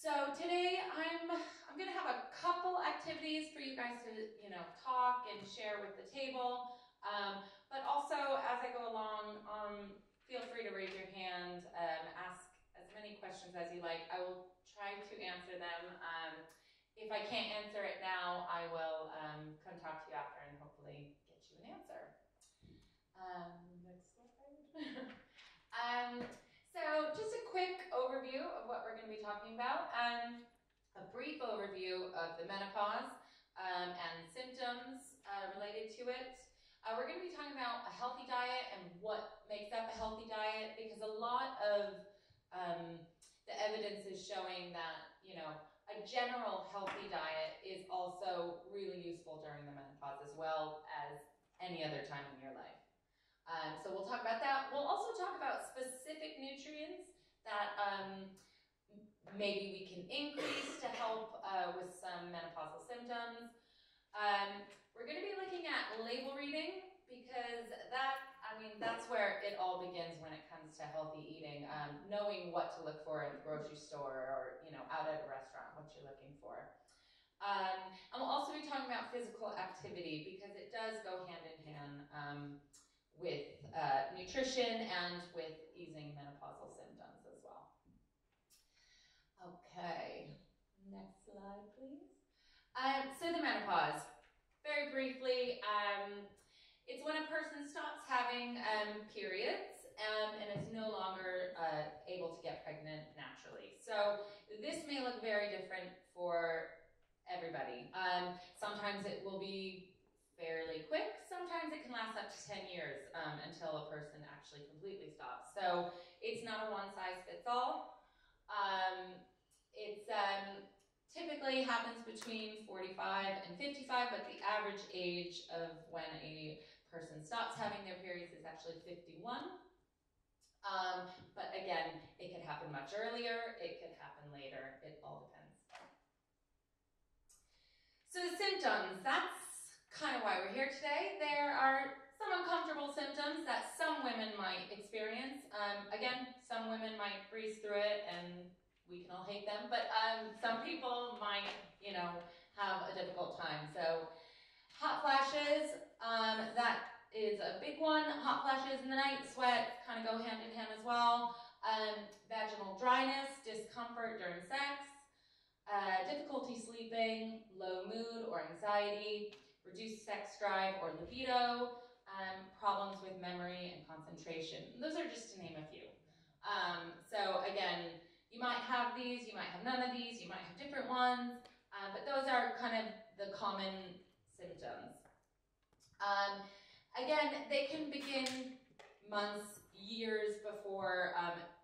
So today I'm going to have a couple activities for you guys to, talk and share with the table. But also, as I go along, feel free to raise your hand, ask as many questions as you like. I will try to answer them. If I can't answer it now, I will come talk to you after and hopefully get you an answer. Next slide. So just a quick overview of what we're going to be talking about. A brief overview of the menopause and symptoms related to it. We're going to be talking about a healthy diet and what makes up a healthy diet, because a lot of the evidence is showing that, a general healthy diet is also really useful during the menopause as well as any other time in your life. So we'll talk about that. We'll also talk about specific nutrients that maybe we can increase to help with some menopausal symptoms. We're going to be looking at label reading, because that's where it all begins when it comes to healthy eating. Knowing what to look for at the grocery store or out at a restaurant, what you're looking for. And we'll also be talking about physical activity, because it does go hand in hand with nutrition and with easing menopausal symptoms as well. Okay, next slide, please. So the menopause, very briefly, it's when a person stops having periods and is no longer able to get pregnant naturally. So this may look very different for everybody. Sometimes it will be fairly quick. Sometimes it can last up to 10 years until a person actually completely stops. So it's not a one-size-fits-all. It typically happens between 45 and 55, but the average age of when a person stops having their periods is actually 51. But again, it could happen much earlier, it could happen later, it all depends. So the symptoms, that's kind of why we're here today. There are some uncomfortable symptoms that some women might experience. Again, some women might breeze through it and we can all hate them, but some people might, have a difficult time. So hot flashes, that is a big one. Hot flashes in the night, sweat, kind of go hand in hand as well. Vaginal dryness, discomfort during sex, difficulty sleeping, low mood or anxiety, reduced sex drive or libido, problems with memory and concentration. Those are just to name a few. So again, you might have these, you might have none of these, you might have different ones, but those are kind of the common symptoms. Again, they can begin months, years before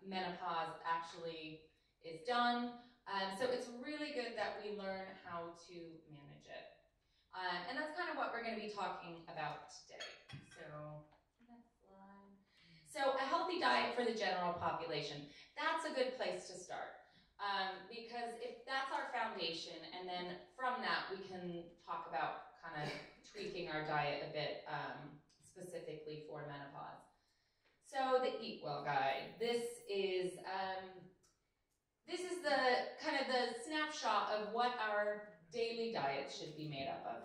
menopause actually is done. So it's really good that we learn how to manage it. And that's kind of what we're going to be talking about today. So, next slide. So a healthy diet for the general population, that's a good place to start. Because if that's our foundation, and then from that we can talk about kind of tweaking our diet a bit specifically for menopause. So the Eat Well Guide. This is the kind of the snapshot of what our daily diet should be made up of.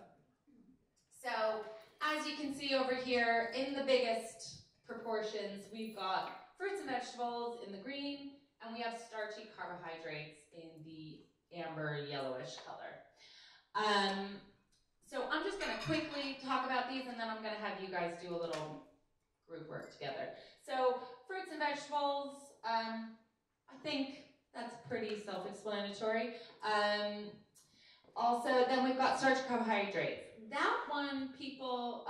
So as you can see over here, in the biggest proportions, we've got fruits and vegetables in the green, and we have starchy carbohydrates in the amber yellowish color. So I'm just going to quickly talk about these, and then I'm going to have you guys do a little group work together. So fruits and vegetables, I think that's pretty self-explanatory. Also, then we've got starchy carbohydrates. That one people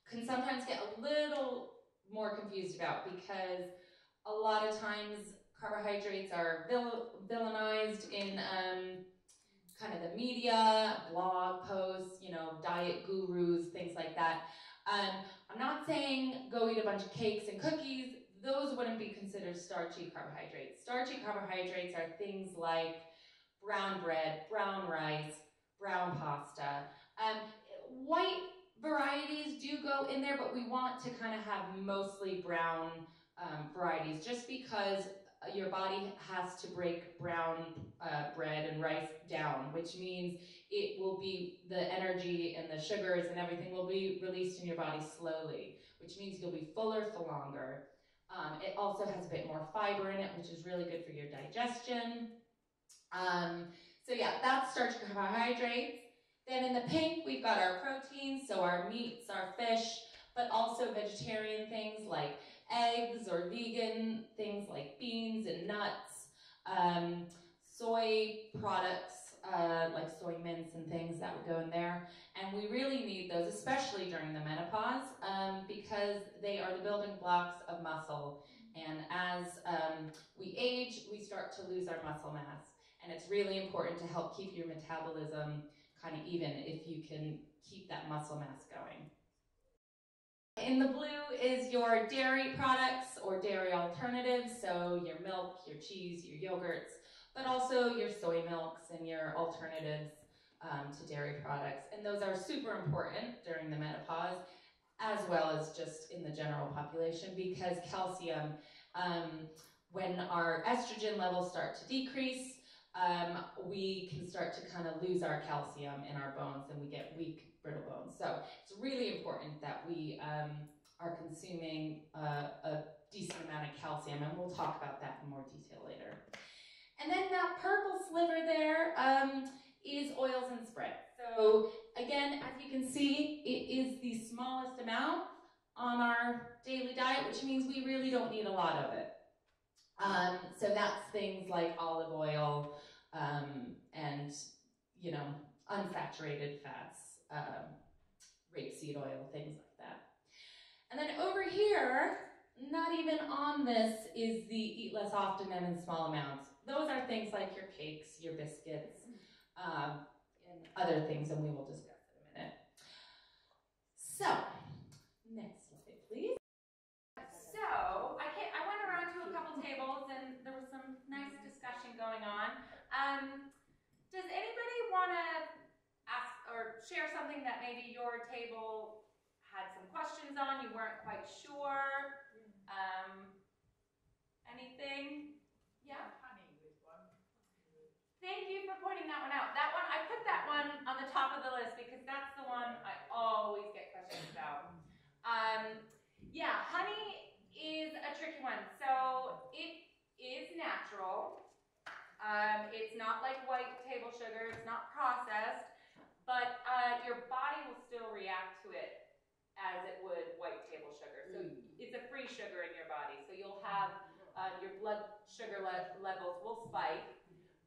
can sometimes get a little more confused about, because a lot of times carbohydrates are villainized in kind of the media, blog posts, diet gurus, things like that. I'm not saying go eat a bunch of cakes and cookies. Those wouldn't be considered starchy carbohydrates. Starchy carbohydrates are things like brown bread, brown rice, brown pasta. White varieties do go in there, but we want to kind of have mostly brown varieties, just because your body has to break brown bread and rice down, which means it will be, the energy and the sugars and everything will be released in your body slowly, which means you'll be fuller for longer. It also has a bit more fiber in it, which is really good for your digestion. So yeah, that's starchy carbohydrates. Then in the pink, we've got our proteins, so our meats, our fish, but also vegetarian things like eggs or vegan things like beans and nuts, soy products like soy mince and things that would go in there. And we really need those, especially during the menopause, because they are the building blocks of muscle. And as we age, we start to lose our muscle mass. And it's really important to help keep your metabolism kind of even if you can keep that muscle mass going. In the blue is your dairy products or dairy alternatives, so your milk, your cheese, your yogurts, but also your soy milks and your alternatives to dairy products. And those are super important during the menopause, as well as just in the general population, because calcium, when our estrogen levels start to decrease, we can start to kind of lose our calcium in our bones and we get weak, brittle bones. So it's really important that we are consuming a decent amount of calcium, and we'll talk about that in more detail later. And then that purple sliver there is oils and spreads. So again, as you can see, it is the smallest amount on our daily diet, which means we really don't need a lot of it. So that's things like olive oil and, you know, unsaturated fats, rapeseed oil, things like that. And then over here, not even on this, is the eat less often and in small amounts. Those are things like your cakes, your biscuits, and other things, and we will discuss in a minute. So, next slide, please. So, I went around to a couple tables, and there was some nice discussion going on. Does anybody want to ask or share something that maybe your table had some questions on, you weren't quite sure? Anything? Yeah? Honey was one. Thank you for pointing that one out. That one, I put that one on the top of the list because that's the one I always get questions about. Yeah, honey is a tricky one. So it is natural. It's not like white table sugar. It's not processed, but your body will still react to it as it would white table sugar. So it's a free sugar in your body. So you'll have your blood sugar levels will spike,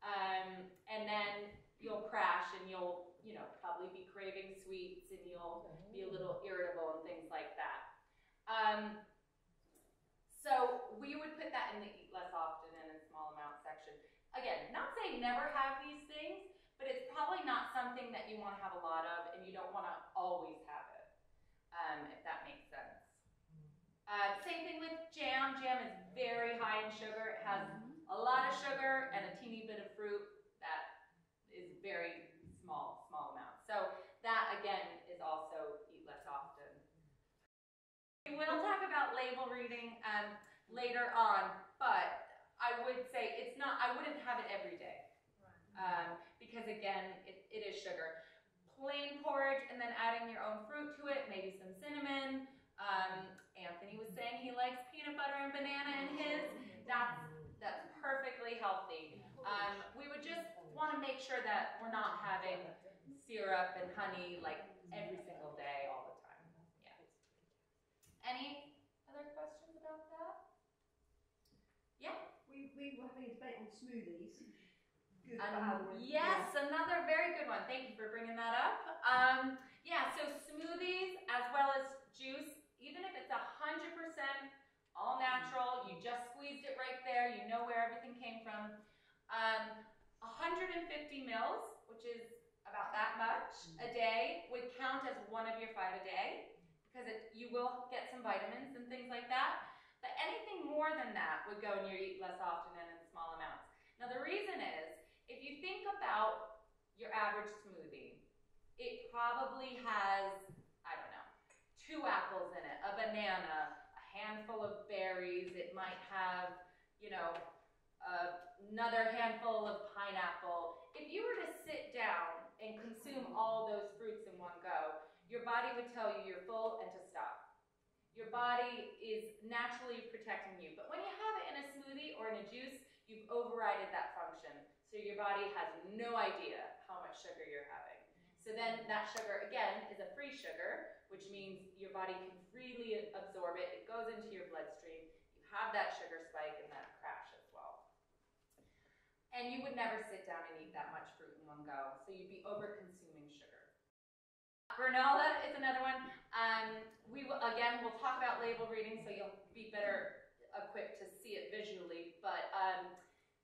and then you'll crash, and you'll, you know, probably be craving sweets, and you'll be a little irritable and things like that. So we would put that in the eat less often and in small amount section. Again, not saying never have these things, but it's probably not something that you want to have a lot of, and you don't want to always have it, if that makes sense. Same thing with jam. Jam is very high in sugar. It has a lot of sugar and a teeny bit of fruit that is very small amounts. So that, again, is also eat less often. We will talk about label reading later on, but I would say it's not, I wouldn't have it every day, because again, it is sugar. Plain porridge and then adding your own fruit to it, maybe some cinnamon. Anthony was saying he likes peanut butter and banana in his. That's perfectly healthy. We would just want to make sure that we're not having syrup and honey like every single day all the time. Yeah. Any other questions about that? Yeah? We were having a debate on smoothies. Good yes, another very good one. Thank you for bringing that up. Yeah, so smoothies as well as juice, even if it's 100% all natural, you just squeezed it right there, you know where everything came from. 150 mils, which is about that much a day, would count as one of your 5 a day, because you will get some vitamins and things like that. But anything more than that would go in your eat less often and in small amounts. Now the reason is, if you think about your average smoothie, it probably has, I don't know, 2 apples in it, a banana, a handful of berries. It might have, you know, another handful of pineapple. If you were to sit down and consume all those fruits in one go, your body would tell you you're full and to stop. Your body is naturally protecting you. But when you have it in a smoothie or in a juice, you've overridden that function. So your body has no idea how much sugar you're having. So then that sugar, again, is a free sugar, which means your body can freely absorb it. It goes into your bloodstream. You have that sugar spike and that crash as well. And you would never sit down and eat that much fruit in one go. So you'd be over-consuming sugar. Granola is another one. We'll talk about label reading, so you'll be better equipped to see it visually. But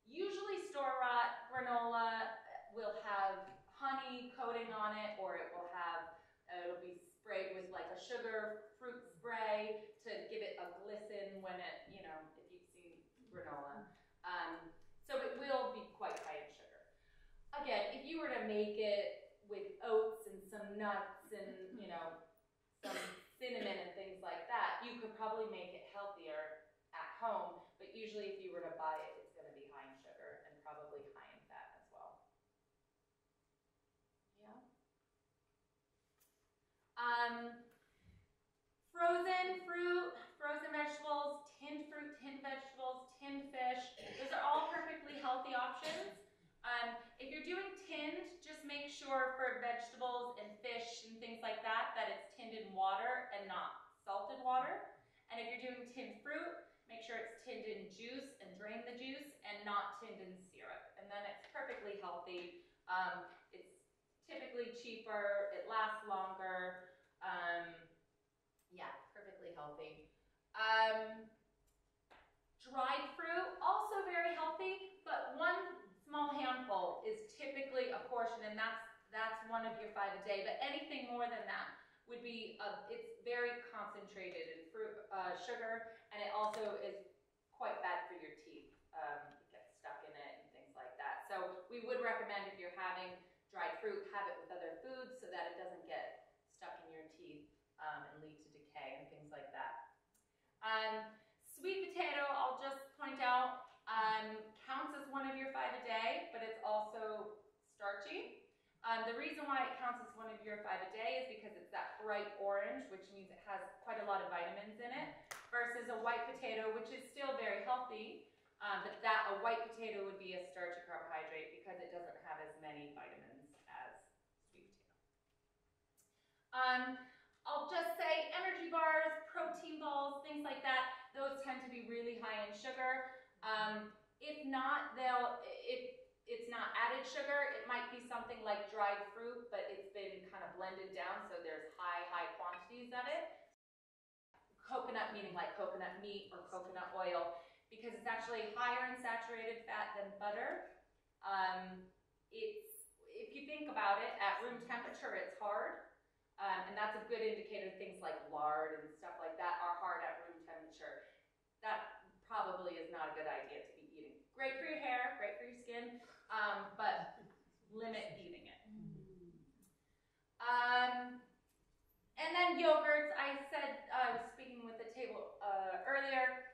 usually store-bought granola will have honey coating on it, or it'll be sprayed with like a sugar fruit spray to give it a glisten when it, if you've seen granola. So it will be quite high in sugar. Again, if you were to make it with oats and some nuts and, some cinnamon and things like that, you could probably make it healthier at home, but usually if you were to buy it, it's going to be high in sugar and probably high in fat as well. Yeah. Frozen fruit, frozen vegetables, tinned fruit, tinned vegetables, tinned fish, those are all perfectly healthy options. If you're doing tinned, just make sure for vegetables and fish and things like that, that it's tinned in water and not salted water. And if you're doing tinned fruit, make sure it's tinned in juice and drain the juice and not tinned in syrup. And then it's perfectly healthy. It's typically cheaper, it lasts longer. Yeah, perfectly healthy. Dried fruit, also very healthy, but one small handful is typically a portion, and that's one of your 5 a day. But anything more than that would be, it's very concentrated in fruit, sugar, and it also is quite bad for your teeth. It gets stuck in it and things like that. So we would recommend, if you're having dried fruit, have it with other foods so that it doesn't get stuck in your teeth and lead to decay and things like that. Sweet potato, I'll just point out, counts as one of your 5 a day, but it's also starchy. The reason why it counts as one of your 5 a day is because it's that bright orange, which means it has quite a lot of vitamins in it, versus a white potato, which is still very healthy, but a white potato would be a starchy carbohydrate because it doesn't have as many vitamins as sweet potato. I'll just say energy bars, protein balls, things like that, those tend to be really high in sugar. If not, if it's not added sugar, it might be something like dried fruit, but it's been kind of blended down, so there's high quantities of it. Coconut, meaning like coconut meat or coconut oil, because it's actually higher in saturated fat than butter. If you think about it, at room temperature, it's hard. And that's a good indicator. Things like lard and stuff like that are hard at room temperature. That probably is not a good idea to be eating. Great for your hair, great for your skin, but limit eating it. And then yogurts, I said, speaking with the table earlier,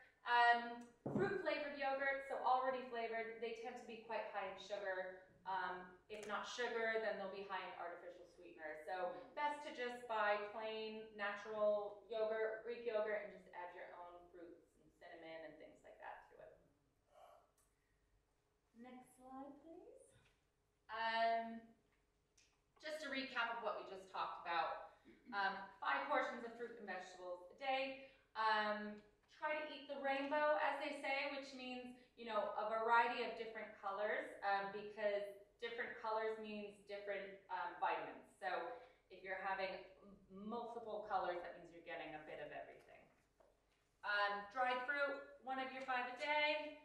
fruit-flavored yogurts, so already flavored, they tend to be quite high in sugar. If not sugar, then they'll be high in artificial sweeteners. So best to just buy plain, natural yogurt, Greek yogurt, and just add your own fruits and cinnamon and things like that to it. Next slide, please. Just a recap of what we just talked about. 5 portions of fruit and vegetables a day. Try to eat the rainbow, as they say, which means, a variety of different colors, because different colors means different vitamins. So if you're having multiple colors, that means you're getting a bit of everything. Dried fruit, one of your 5 a day.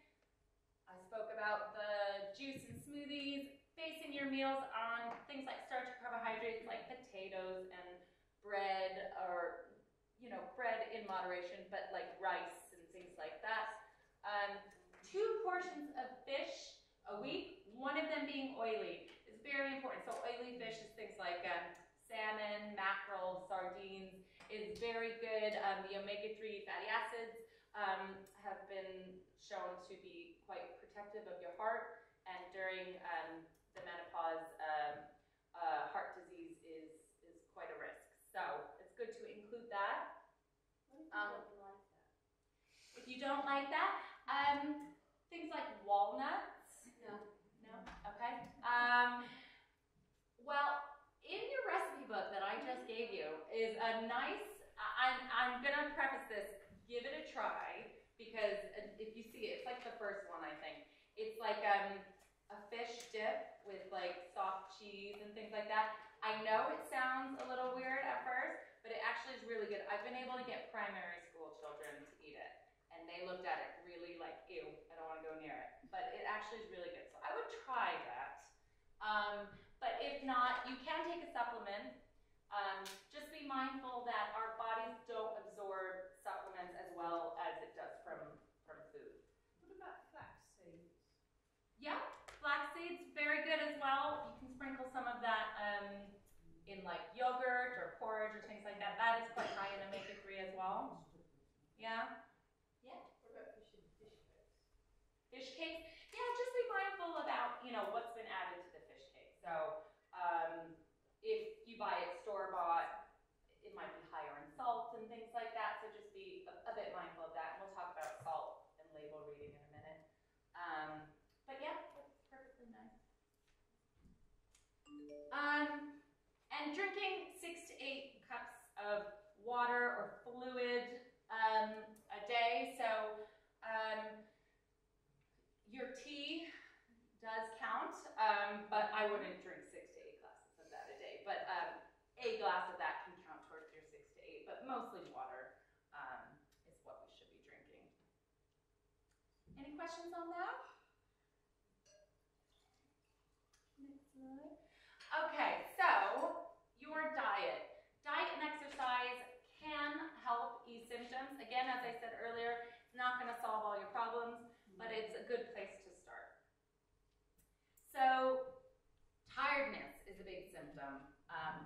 I spoke about the juice and smoothies, basing your meals on things like starchy carbohydrates like potatoes and bread, or bread in moderation, but like rice and things like that. 2 portions of fish a week, one of them being oily, is very important. So oily fish is things like salmon, mackerel, sardines. is very good. The omega-3 fatty acids have been shown to be quite protective of your heart, and during the menopause, heart disease is quite a risk. So it's good to include that. If you don't like that, things like walnuts. No. No? Okay. Well, in your recipe book that I just gave you is a nice, I'm gonna preface this, give it a try, because if you see it, it's like the first one, I think. It's like a fish dip with like soft cheese and things like that. I know it sounds a little weird at first, but it actually is really good. I've been able to get primary school children to eat it, and they looked at it really like, ew, I don't want to go near it. But it actually is really good, so I would try that. But if not, you can take a supplement. Just be mindful that our bodies don't absorb supplements as well as it does from food. What about flax seeds? Yeah, flax seeds, very good as well. You can sprinkle some of that in like yogurt or porridge or things like that. That is quite high in omega-3 as well. Yeah? Yeah. What about fish cakes? Fish cakes? Yeah, just be mindful about, what's been added to the fish cake. So, if you buy it store-bought, it might be higher in salt and things like that, so just be a bit mindful of that. And we'll talk about salt and label reading in a minute. But yeah, that's perfectly nice. And drinking 6 to 8 cups of water or fluid a day. So your tea does count, but I wouldn't drink 6 to 8 glasses of that a day. But a glass of that can count towards your 6 to 8, but mostly water is what we should be drinking. Any questions on that? Next slide. Okay, so your diet. Diet and exercise can help ease symptoms. Again, as I said earlier, it's not going to solve all your problems, but it's a good place to start. So, tiredness is a big symptom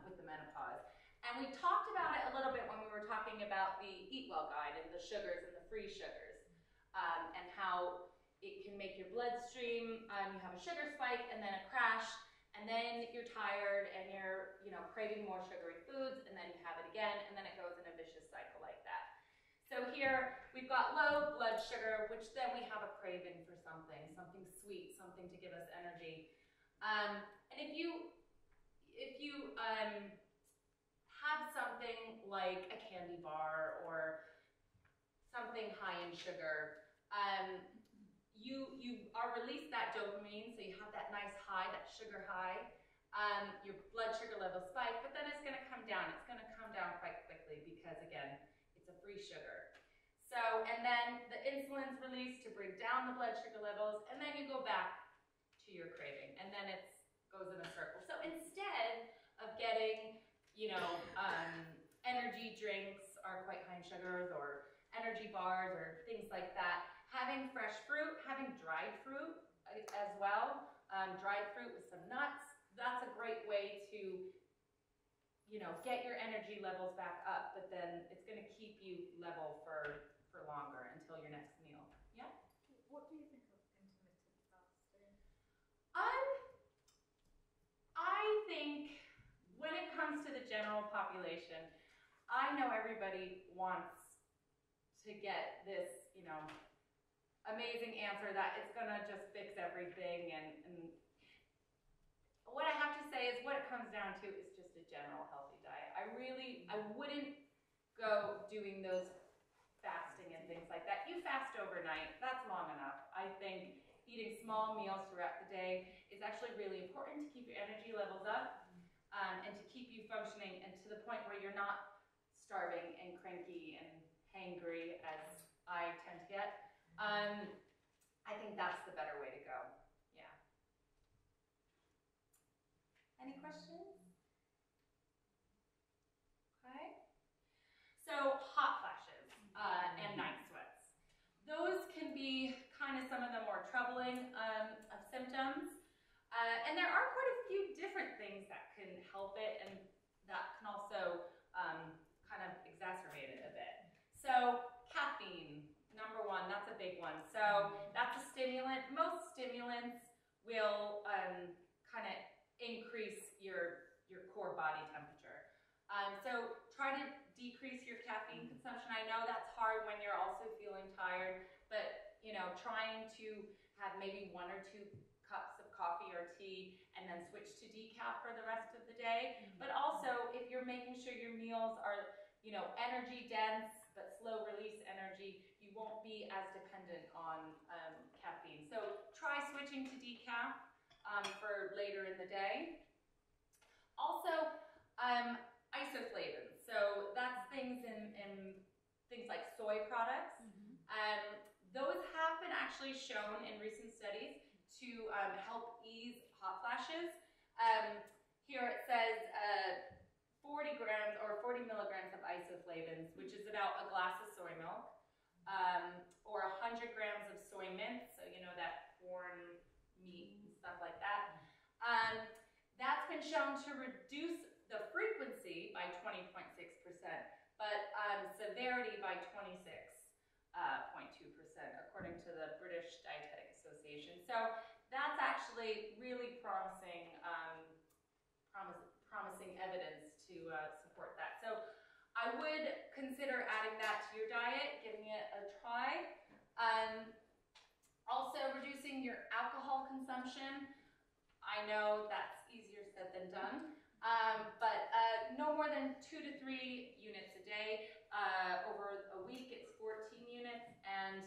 with the menopause. And we talked about it a little bit when we were talking about the Eat Well guide and the sugars and the free sugars, and how it can make your bloodstream, you have a sugar spike and then a crash, and then you're tired and you're craving more sugary foods, and then you have it again, and then it goes in a vicious cycle like that. So here we've got low blood sugar, which then we have a craving for something sweet, something to give us energy. And if you have something like a candy bar or something high in sugar, you are released that dopamine, so you have that nice high, that sugar high. Your blood sugar level spike, but then it's going to come down. It's going to come down quite quickly because, again, it's a free sugar. So, and then the insulin's released to bring down the blood sugar levels, and then you go back to your craving, and then it goes in a circle. So instead of getting, energy drinks are quite high in sugars, or energy bars, or things like that, having fresh fruit, having dried fruit as well, dried fruit with some nuts, that's a great way to, get your energy levels back up, but then it's going to keep you level for longer until your next meal. Yeah? What do you think of intermittent fasting? I think when it comes to the general population, I know everybody wants to get this, amazing answer that it's gonna just fix everything, and what I have to say is what it comes down to is just a general healthy diet. I wouldn't go doing those fasting and things like that. You fast overnight, that's long enough. I think eating small meals throughout the day is actually really important to keep your energy levels up, and to keep you functioning, and to the point where you're not starving and cranky and hangry as I tend to get. I think that's the better way to go. Yeah. Any questions? Okay. So hot flashes and night sweats. Those can be kind of some of the more troubling of symptoms. And there are quite a few different things that can help it, and that can also kind of big one. So that's a stimulant. Most stimulants will kind of increase your core body temperature. So try to decrease your caffeine consumption. I know that's hard when you're also feeling tired, but you know, trying to have maybe 1 or 2 cups of coffee or tea and then switch to decaf for the rest of the day. But also, if you're making sure your meals are, you know, energy dense but slow release energy, you won't be as dependent on caffeine. So try switching to decaf for later in the day. Also, isoflavins. So that's things in things like soy products. Those have been actually shown in recent studies to help ease hot flashes. Here it says 40 grams or 40 milligrams of isoflavins, which is about a glass of soy milk, or 100 grams of soy mince, so you know that corn meat and stuff like that. That's been shown to reduce the frequency by 20.6%, but severity by 26.2%, according to the British Dietetic Association. So that's actually really promising, promising evidence to support that. So I would consider adding that to your diet, giving it a try. Also reducing your alcohol consumption. I know that's easier said than done, but no more than 2 to 3 units a day. Over a week, it's 14 units, and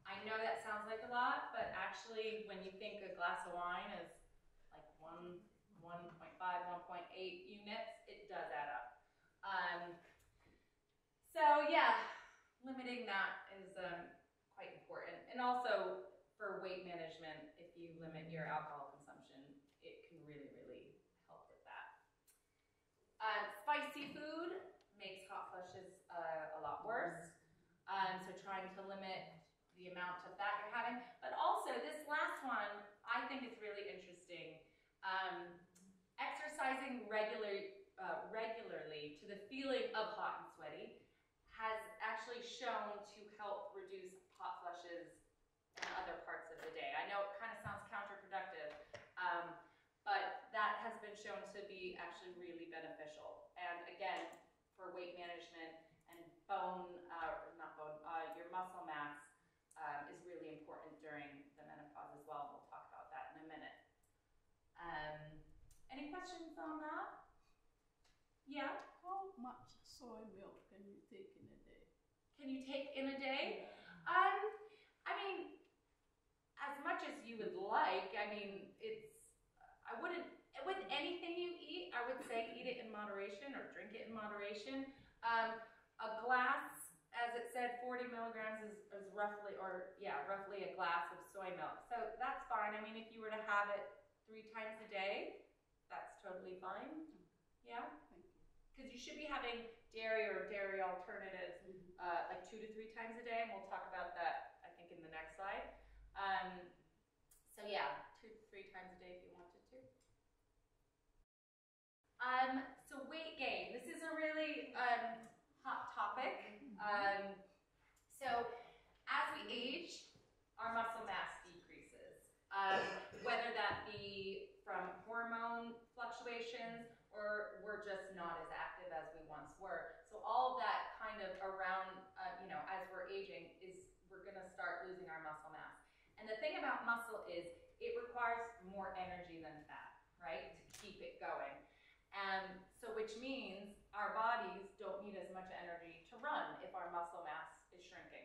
I know that sounds like a lot, but actually, when you think a glass of wine is like 1.5, 1.8 units, it does add up. So yeah, limiting that is quite important, and also for weight management, if you limit your alcohol consumption, it can really help with that. Spicy food makes hot flushes a lot worse, so trying to limit the amount of that you're having. But also, this last one, I think is really interesting. Exercising regularly to the feeling of hot and sweaty has actually shown to help reduce hot flushes in other parts of the day. I know it kind of sounds counterproductive, but that has been shown to be actually really beneficial. And again, for weight management and your muscle mass is really important during the menopause as well. We'll talk about that in a minute. Any questions on that? Yeah? How much soy milk can you take in a day? Can you take in a day? Yeah. I mean, as much as you would like. I mean, I wouldn't, with anything you eat, I would say eat it in moderation or drink it in moderation. A glass, as it said, 40 milligrams is roughly a glass of soy milk. So that's fine. I mean, if you were to have it 3 times a day, that's totally fine. Yeah? Thank you. Because you should be having dairy or dairy alternatives like 2 to 3 times a day, and we'll talk about that, I think, in the next slide. So yeah, 2 to 3 times a day if you wanted to. So weight gain. This is a really hot topic. So as we age, our muscle mass decreases, whether that be from hormone fluctuations or we're just not as active as we once were. So all of that kind of around, as we're aging, is we're going to start losing our muscle mass. And the thing about muscle is it requires more energy than fat, right, to keep it going. So which means our bodies don't need as much energy to run if our muscle mass is shrinking.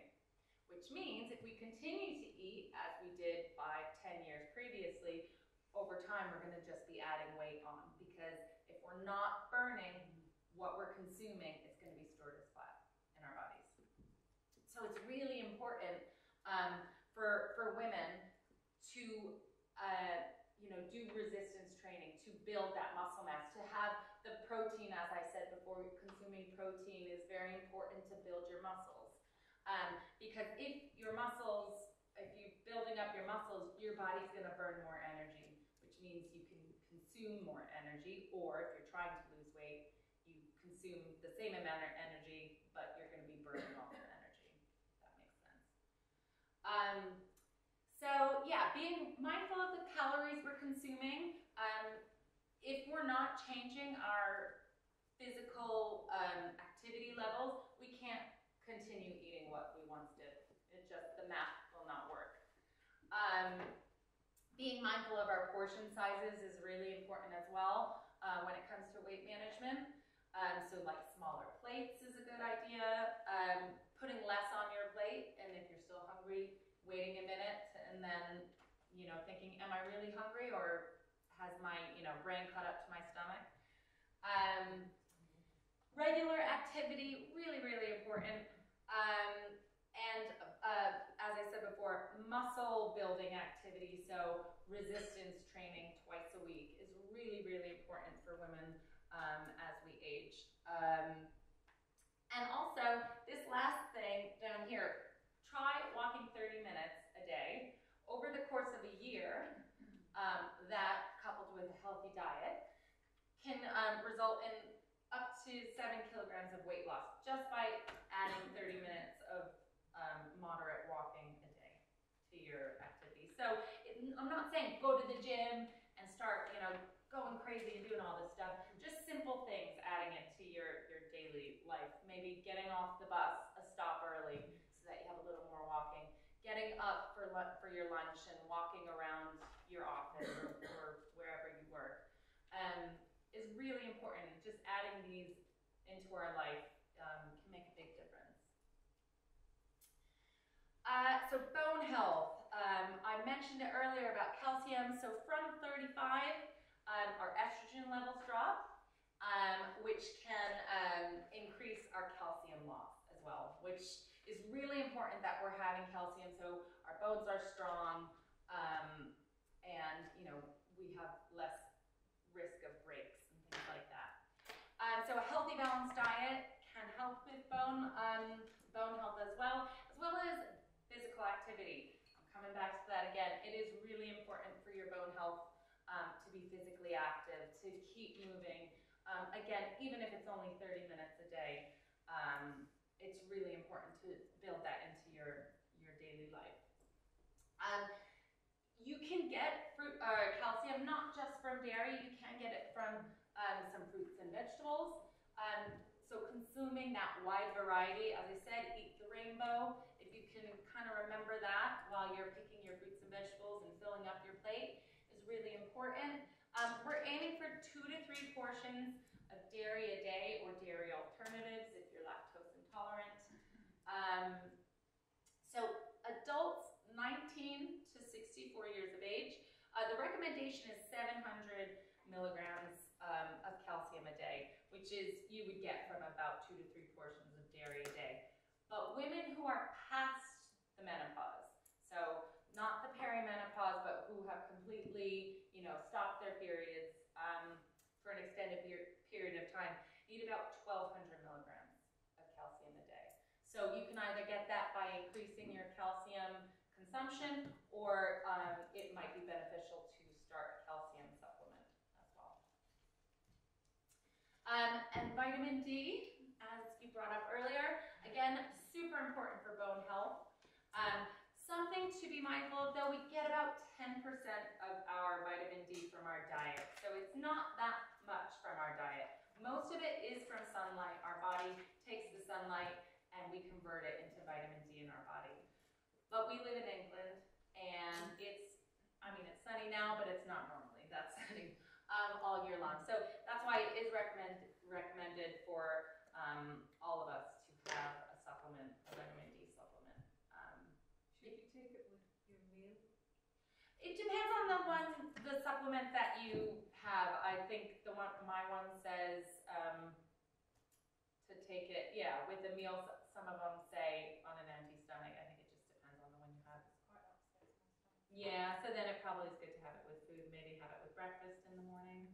Which means if we continue to eat as we did 5, 10 years previously, over time we're going to just be adding weight on, because if we're not burning what we're consuming, it's going to be stored as fat in our bodies. So it's really important for women to do resistance training, to build that muscle mass, to have the protein. As I said before, consuming protein is very important to build your muscles. Because if you're building up your muscles, your body's going to burn more energy, which means you can consume more energy, or if you're trying to lose weight, you consume the same amount of energy, but you're going to be burning off your energy. If that makes sense. consuming. If we're not changing our physical activity levels, we can't continue eating what we once did. It just, the math will not work. Being mindful of our portion sizes is really important as well when it comes to weight management. So like smaller plates is a good idea. Putting less on your plate, and if you're still hungry, waiting a minute and then, you know, thinking, am I really hungry, or has my, you know, brain caught up to my stomach? Regular activity, really, really important. As I said before, muscle building activity, so resistance training twice a week is really, really important for women as we age. And also, this last thing down here, try walking 30 minutes a day. Over the course of a year, that coupled with a healthy diet can result in up to 7 kilograms of weight loss just by adding 30 minutes of moderate walking a day to your activity. So I'm not saying go to the gym and start, you know, going crazy and doing all this stuff. Just simple things, adding it to your daily life. Maybe getting off the bus a stop early so that you have a little more walking. Getting up for your lunch and walking around your office or wherever you work is really important. Just adding these into our life can make a big difference. So bone health. I mentioned it earlier about calcium. So from 35, our estrogen levels drop, which can increase our calcium loss as well, which is really important that we're having calcium so our bones are strong, and, you know, we have less risk of breaks and things like that. So a healthy, balanced diet can help with bone health as well as physical activity. I'm coming back to that again. It is really important for your bone health to be physically active, to keep moving. Again, even if it's only 30 minutes a day, it's really important to build that into your daily life. You can get calcium not just from dairy, you can get it from some fruits and vegetables. So consuming that wide variety, as I said, eat the rainbow. If you can kind of remember that while you're picking your fruits and vegetables and filling up your plate is really important. We're aiming for 2 to 3 portions of dairy a day or dairy alternatives if you're lactose intolerant. So adults 19 to 64 years of age, the recommendation is 700 milligrams of calcium a day, which is you would get from about 2 to 3 portions of dairy a day. But women who are past the menopause, so not the perimenopause, but who have completely, you know, stopped their periods for an extended period of time, need about 1,200 milligrams of calcium a day. So you can either get that by increasing your calcium consumption, or it might be beneficial to start a calcium supplement as well. And vitamin D, as you brought up earlier, again, super important for bone health. Something to be mindful of though, we get about 10% of our vitamin D from our diet. So it's not that much from our diet. Most of it is from sunlight. Our body takes the sunlight and we convert it into vitamin D in our body. But we live in England and it's sunny now, but it's not normally that sunny all year long. So that's why it is recommended for all of us to have a supplement, a vitamin D supplement. Should you take it with your meal? It depends on the supplement that you have. I think my one says to take it, yeah, with the meal. Some of them say on an empty stomach. I think it just depends on the one you have. Quite upsets my stomach. Yeah, so then it probably is good to have it with food. Maybe have it with breakfast in the morning.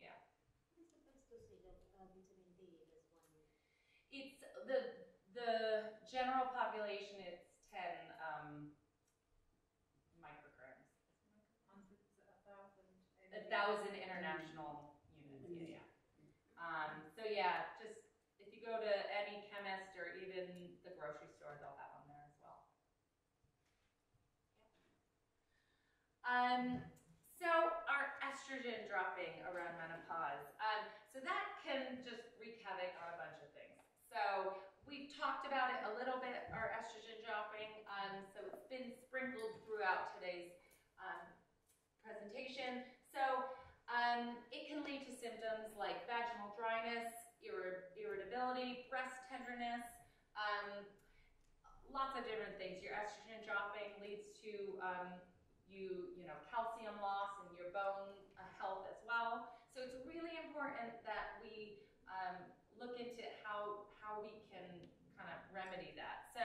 Yeah. What is the best dosage of vitamin D in this 1 week? It's the general population. It's 10 micrograms. 1,000 international units. Yeah. So yeah, just if you go to any chemist or even the grocery store, they'll have them there as well. So our estrogen dropping around menopause. So that can just wreak havoc on a bunch of things. So we've talked about it a little bit, our estrogen dropping. So it's been sprinkled throughout today's presentation. So it can lead to symptoms like vaginal dryness, irritability, breast tenderness, lots of different things. Your estrogen dropping leads to calcium loss in your bone health as well. So it's really important that we look into how we can kind of remedy that. So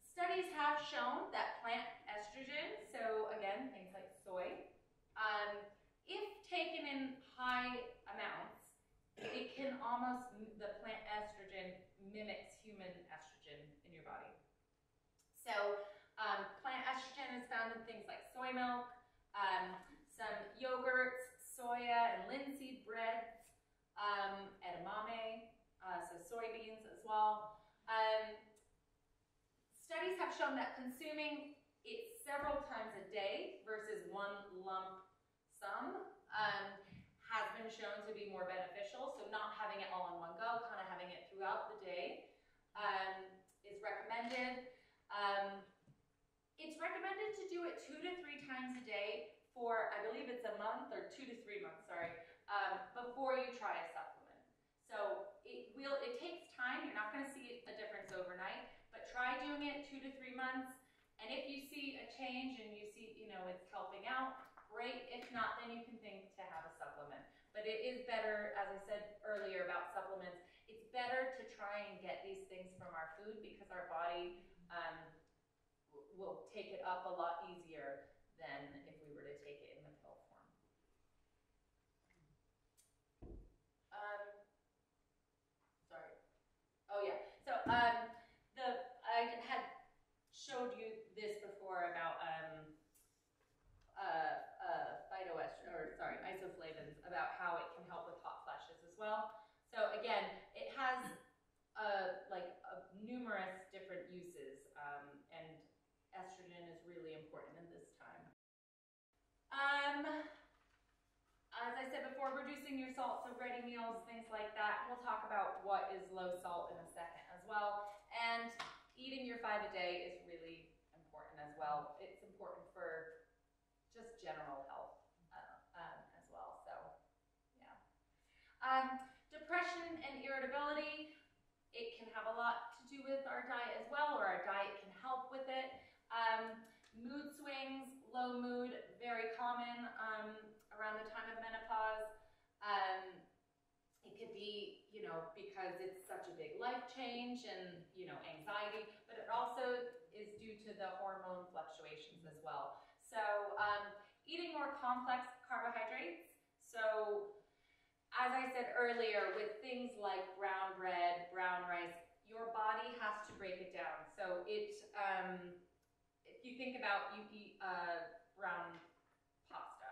studies have shown that plant estrogen, so again, things like soy, if taken in high amounts, it can almost, the plant estrogen mimics human estrogen in your body. So plant estrogen is found in things like soy milk, some yogurts, soya and linseed breads, edamame, so soybeans as well. Studies have shown that consuming it several times a day versus one lump sum has been shown to be more beneficial. So not having it all in one go, kind of having it throughout the day is recommended. It's recommended to do it 2 to 3 times a day for, I believe it's a month, or 2 to 3 months, sorry, before you try a supplement. So it takes time. You're not going to see a difference overnight, but try doing it 2 to 3 months. And if you see a change and you see, it's helping out, great. If not, then you can think to have a supplement. But it is better, as I said earlier about supplements, it's better to try and get these things from our food because our body will take it up a lot easier than if we were to take it in the pill form. Sorry. Oh yeah. So I had showed you this before about isoflavones, about how it can help with hot flashes as well. So again, it has numerous different uses, and estrogen is really important in this time. As I said before, reducing your salt, so ready meals, things like that. We'll talk about what is low salt in a second as well. And eating your 5 a day is really important as well. It's important for just general health as well. So, yeah. Depression and irritability, it can have a lot to do with our diet as well, or our diet can help with it. Mood swings, low mood, very common around the time of menopause. It could be, because it's such a big life change and, anxiety, but it also is due to the hormone fluctuations as well. So eating more complex carbohydrates. So as I said earlier, with things like brown bread, brown rice, your body has to break it down. So if you think about you eat brown pasta,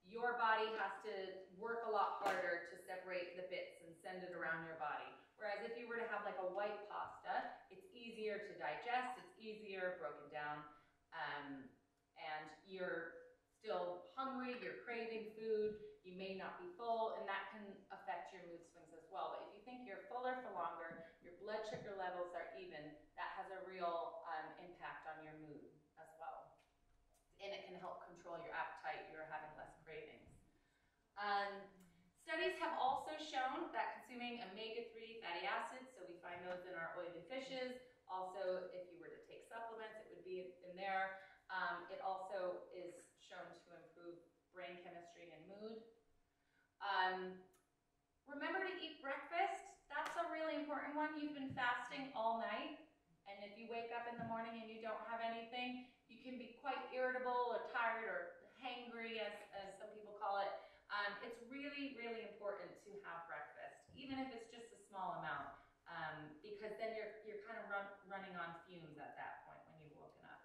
your body has to work a lot harder to separate the bits and send it around your body. Whereas if you were to have like a white pasta, it's easier to digest, it's easier broken down, and you're still hungry, you're craving food, you may not be full, and that can affect your mood swings as well. But if you think you're fuller for longer, your blood sugar levels are even, that has a real impact on your mood as well. And it can help control your appetite, you're having less cravings. Studies have also shown that consuming omega-3 fatty acids, so we find those in our oily fishes, also if you were to take supplements, it would be in there. It also is shown to improve brain chemistry and mood. Remember to eat breakfast. That's a really important one. You've been fasting all night, and if you wake up in the morning and you don't have anything, you can be quite irritable or tired or hangry, as some people call it. It's really, really important to have breakfast, even if it's just a small amount, because then you're kind of running on fumes at that point when you've woken up.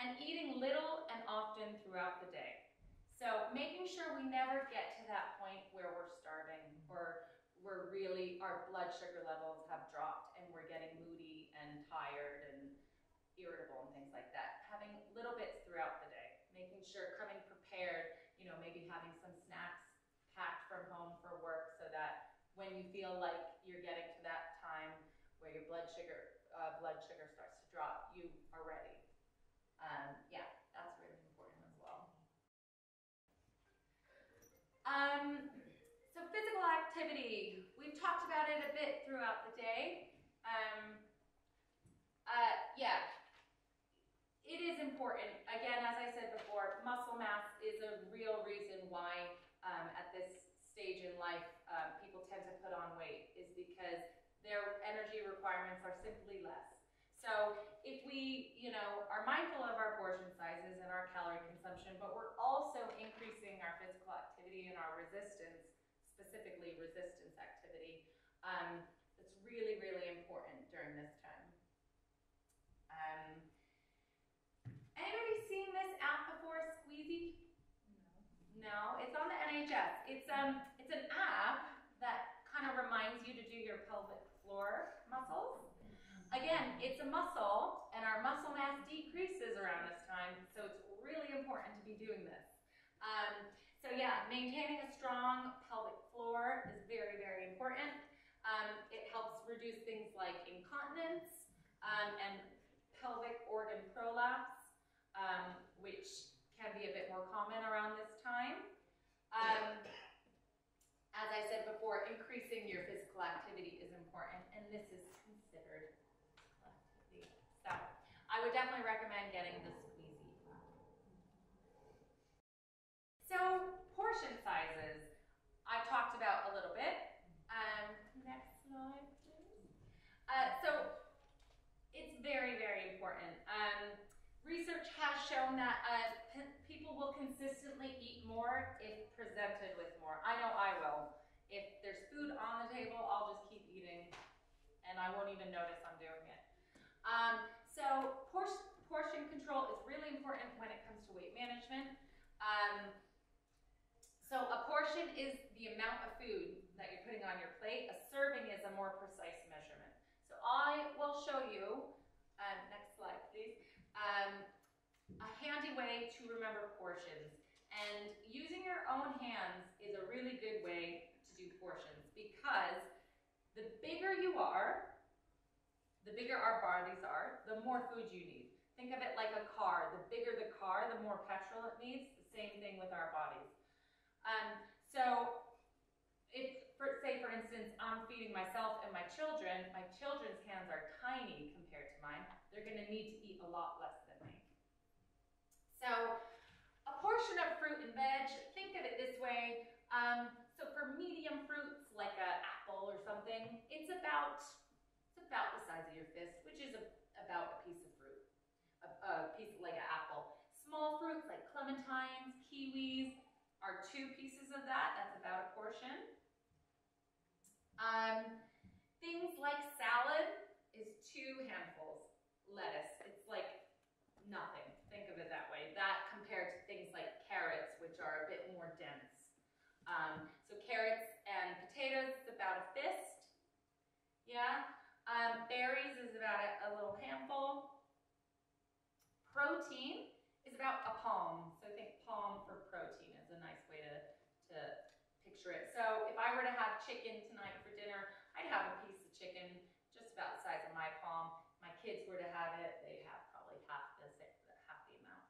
And eating little and often throughout the day. So making sure we never get to that point where we're starving or our blood sugar levels have dropped and we're getting moody and tired and irritable and things like that. Having little bits sure coming prepared, you know, maybe having some snacks packed from home for work so that when you feel like you're getting to that time where your blood sugar starts to drop, you are ready. Yeah, that's really important as well. So physical activity, we've talked about it a bit throughout the day. Yeah, it is important. Again, as I said before, muscle mass is a real reason why at this stage in life people tend to put on weight, is because their energy requirements are simply less. So if we, you know, are mindful of our portion sizes and our calorie consumption, but we're also increasing our physical activity and our resistance, specifically resistance activity, it's really, really important during this time. Anybody seen this app before, Squeezy? No, it's on the NHS. It's an app that kind of reminds you to do your pelvic floor muscles. Again, it's a muscle, and our muscle mass decreases around this time, so it's really important to be doing this. So yeah, maintaining a strong pelvic floor is very, very important. It helps reduce things like incontinence and pelvic organ prolapse, which can be a bit more common around this time. As I said before, increasing your physical activity is important, and this is considered physical activity. So I would definitely recommend getting the Squeezy. So portion sizes, I've talked about a little bit. Next slide, please. So it's very, very important. Research has shown that people will consistently eat more if presented with more. I know I will. If there's food on the table, I'll just keep eating, and I won't even notice I'm doing it. So portion control is really important when it comes to weight management. So a portion is the amount of food that you're putting on your plate. A serving is a more precise measurement. So I will show you, next slide please, a handy way to remember portions. And using your own hands is a really good way to do portions, because the bigger you are, the bigger our bodies are, the more food you need. Think of it like a car. The bigger the car, the more petrol it needs. The same thing with our bodies. So if, say for instance, I'm feeding myself and my children's hands are tiny compared to mine, they're going to need to eat a lot less than me. So a portion of fruit and veg, think of it this way. So for medium fruits like an apple or something, it's about the size of your fist, which is about a piece of fruit, a piece like an apple. Small fruits like clementines, kiwis are 2 pieces of that. That's about a portion. Things like salad is 2 handfuls. Lettuce, it's like nothing. Think of it that way. That compared to things like carrots, which are a bit more dense. So carrots and potatoes is about a fist. Yeah. Berries is about a little handful. Protein is about a palm. So I think palm for protein is a nice way to picture it. So if I were to have chicken tonight for dinner, I'd have a piece of chicken just about the size of my palm. My kids were to have it, they'd have probably half the amount.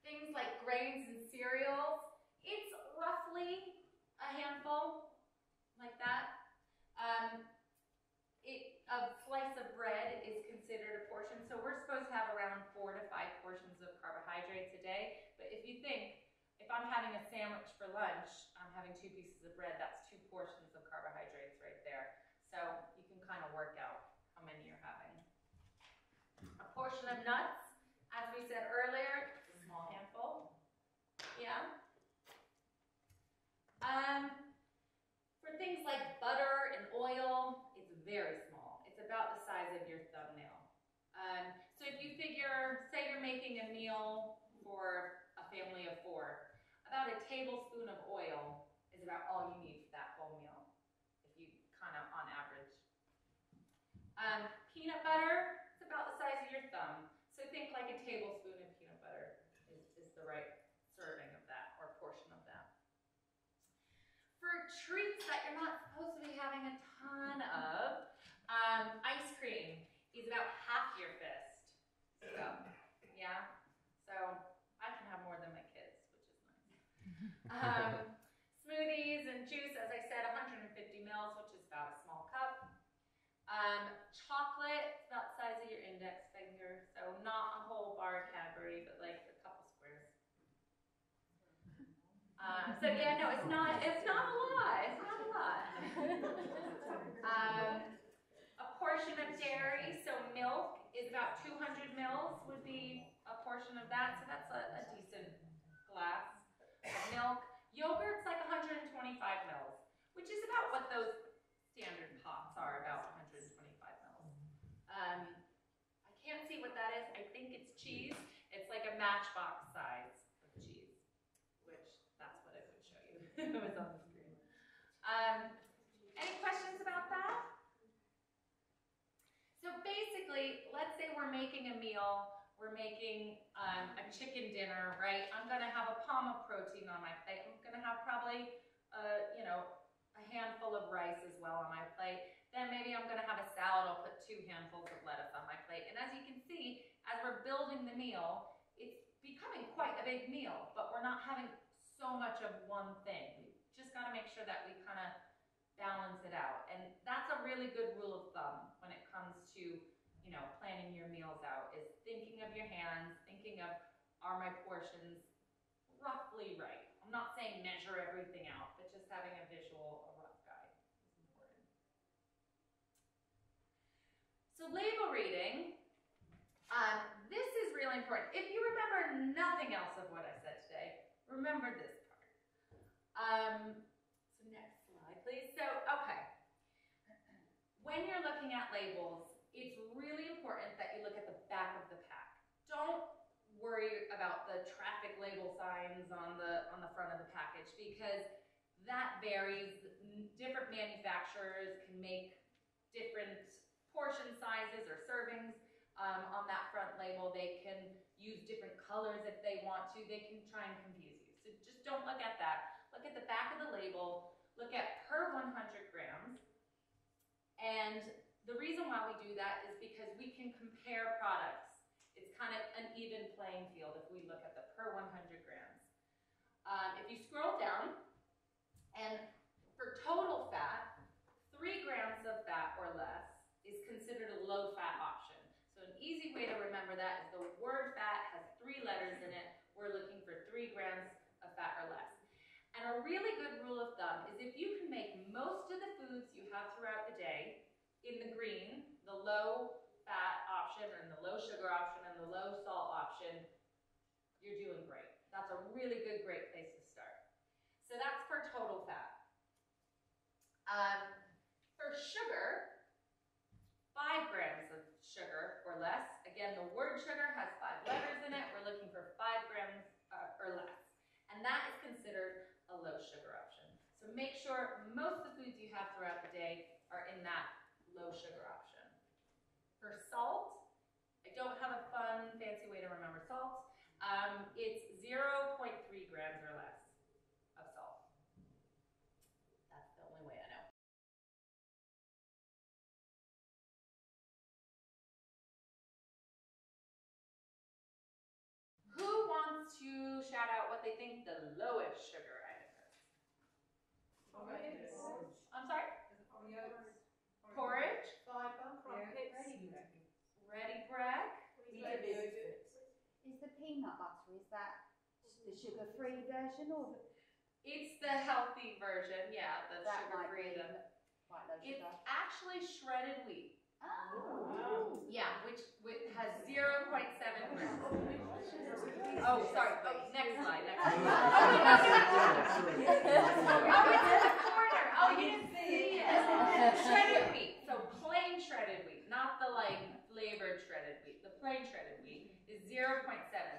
Things like grains and cereals, it's roughly a handful, like that. A slice of bread is considered a portion, so we're supposed to have around 4 to 5 portions of carbohydrates a day. But if you think, if I'm having a sandwich for lunch, I'm having 2 pieces of bread, that's 2 portions of carbohydrates right there. So you can kind of work out how many you're having. A portion of nuts, as we said earlier, it's a small handful. Yeah. For things like butter and oil, it's very small. It's about the size of your thumbnail. So if you figure, say you're making a meal for a family of 4, about a tablespoon of oil is about all you need for that whole meal, if you kind of on average. Peanut butter, it's about the size of your thumb. So think treats that you're not supposed to be having a ton of, ice cream is about half your fist. So, yeah. So I can have more than my kids, which is nice. Smoothies and juice, as I said, 150 mils, which is about a small cup. Chocolate, about the size of your index finger, so not a whole bar of Cadbury, but like a couple squares. So yeah, no, it's not a lot. It's not a lot. A portion of dairy, so milk is about 200 mils would be a portion of that, so that's a decent glass of milk. Yogurt's like 125 mils, which is about what those standard pots are, about 125 mils. I can't see what that is. I think it's cheese. It's like a matchbox size of cheese, which that's what it would show you if it was on the screen. Any questions about that? So basically, let's say we're making a meal. We're making a chicken dinner, right? I'm gonna have a palm of protein on my plate. I'm gonna have probably, you know, a handful of rice as well on my plate. Then maybe I'm gonna have a salad. I'll put 2 handfuls of lettuce on my plate. And as you can see, as we're building the meal, it's becoming quite a big meal, but we're not having so much of one thing. We just gotta make sure that we kind of balance it out. And that's a really good rule of thumb when it comes to, you know, planning your meals out, is thinking of your hands, thinking of, are my portions roughly right? I'm not saying measure everything out, but just having a visual, a rough guide is important. So label reading, this is really important. If you remember nothing else of what I said today, remember this part. So next slide, please. So, okay. When you're looking at labels, it's really important that you look at the back of the pack. Don't worry about the traffic label signs on the front of the package, because that varies. Different manufacturers can make different portion sizes or servings on that front label. They can use different colors if they want to. They can try and confuse you. So just don't look at that. Look at the back of the label. Look at per 100 grams. And the reason why we do that is because we can compare products. It's kind of an even playing field if we look at the per 100 grams. If you scroll down, and for total fat, 3 grams of fat or less is considered a low-fat option. So an easy way to remember that is the word fat has 3 letters in it. We're looking for 3 grams of fat or less. And a really good rule of thumb is if you can make most of the foods you have throughout the day in the green, the low-fat option and the low-sugar option and the low-salt option, you're doing great. That's a really good, great place to start. So that's for total fat. For sugar, 5 grams of sugar or less. Again, the word sugar has 5 letters in it. We're looking for 5 grams or less. And that is considered a low sugar option. So make sure most of the foods you have throughout the day are in that low sugar option. For salt, I don't have a fun, fancy way to remember salt. It's 0.3 grams or less of salt. That's the only way I know. Who wants to shout out what they think the lowest sugar item is? Porridge. I'm sorry? Porridge? Ready bread? Is the peanut butter, is that the sugar-free version or the... It's the healthy version, yeah, the That might sugar-free. be quite low It's sugar. actually shredded wheat. Oh. Yeah, which has 0.7 grams. Oh, sorry. Oh, next slide. Next slide. Oh, it's in the corner. Oh, you didn't see it. Shredded wheat. So plain shredded wheat, not the like flavored shredded wheat. The plain shredded wheat is 0.7.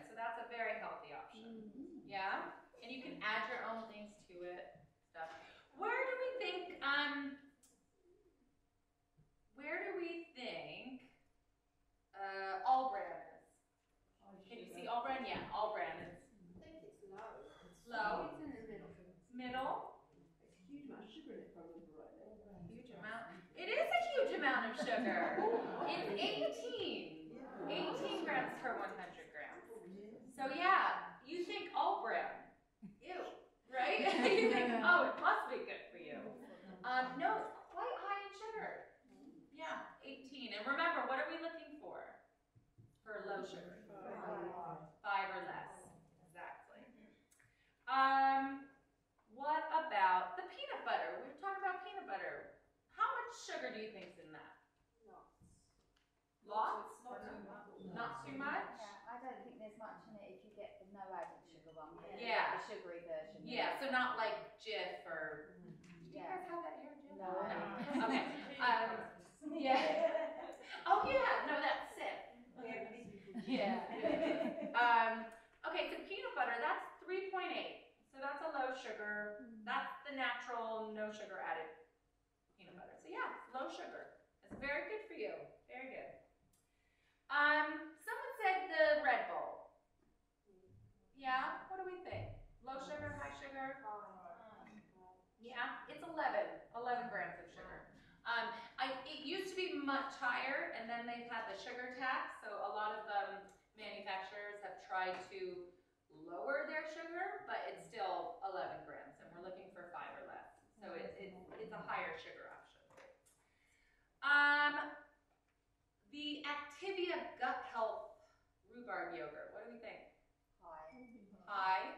So that's a very healthy option. Yeah, and you can add your own things to it. Stuff. Where do we think? All bran is? Can you see all bran? Yeah, all bran is. I think it's low. Low. It's in the middle. Middle. It's a huge amount of sugar. It's 18 grams per 100 grams. So yeah, you think all bran, ew, right? You think, oh, it must be good for you. No, it's quite high in sugar. Yeah, 18. And remember, what are we looking for low sugar? 5 or less. Exactly. What about the peanut butter? We've talked about peanut butter. How much sugar do you think's in that? Lots? Not too much? Yeah, I don't think there's much in it if you get the no added sugar one. But you Yeah. get the sugary version. Yeah, so not like Jif or... Do you guys have that here, Jif? No. Okay. Yeah. Oh yeah, no, that's Sif. Yeah. Okay, so peanut butter, that's 3.8. So that's a low sugar. That's the natural, no sugar added peanut butter. So yeah, low sugar. It's very good for you. Very good. Someone said the Red Bull. Yeah, what do we think? Low sugar, high sugar? Yeah, it's 11 grams of sugar. It used to be much higher, and then they've had the sugar tax, so a lot of manufacturers have tried to lower their sugar, but it's still 11 grams, and we're looking for 5 or less. So it's a higher sugar option. The Activia Gut Health Rhubarb Yogurt, what do we think? High. High.